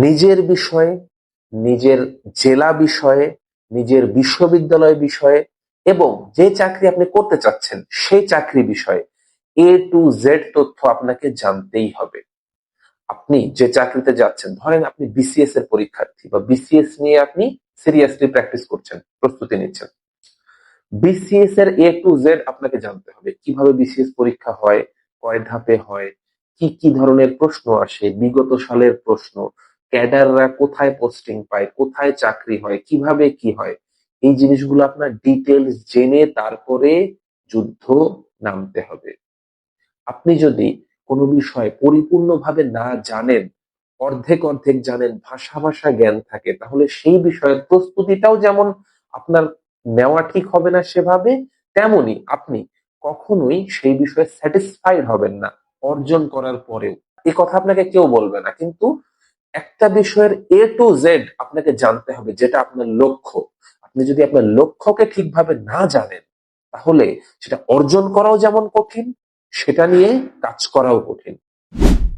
নিজের বিষয়ে, নিজের জেলা বিষয়ে, নিজের বিশ্ববিদ্যালয় বিষয়ে এবং যে চাকরি আপনি করতে চাচ্ছেন সেই চাকরি বিষয়ে A to Z তথ্য আপনাকে জানতেই হবে। আপনি যে চাকরিতে যাচ্ছেন, ধরেন আপনি বিসিএস এর পরীক্ষার্থী বা বিসিএস নিয়ে আপনি সিরিয়াসলি প্র্যাকটিস করছেন, প্রস্তুতি নিচ্ছেন। বিসিএস এর A to Z আপনাকে জানতে হবে। কিভাবে বিসিএস পরীক্ষা হয়, কয় ধাপে হয়, কি কি ধরনের প্রশ্ন আসে, বিগত সালের প্রশ্ন, ক্যাডাররা কোথায় পোস্টিং পায়, কোথায় চাকরি হয়, কিভাবে কি হয়, এই জিনিসগুলো আপনার ডিটেলস জেনে তারপরে যুদ্ধ নামতে হবে। আপনি যদি কোনো বিষয় পরিপূর্ণভাবে না জানেন, অর্ধেক অর্ধেক জানেন, ভাষা ভাষা জ্ঞান থাকে, তাহলে সেই বিষয়ের প্রস্তুতিটাও যেমন আপনার নেওয়া ঠিক হবে না সেভাবে, তেমনি আপনি কখনোই সেই বিষয়ে স্যাটিসফাইড হবেন না অর্জন করার পরেও। এই কথা আপনাকে কেউ বলবে না, কিন্তু একটা বিষয়ের A to Z আপনাকে জানতে হবে, যেটা আপনার লক্ষ্য। আপনি যদি আপনার লক্ষ্যকে ঠিকভাবে না জানেন, তাহলে সেটা অর্জন করাও যেমন কঠিন, সেটা নিয়ে কাজ করাও কঠিন।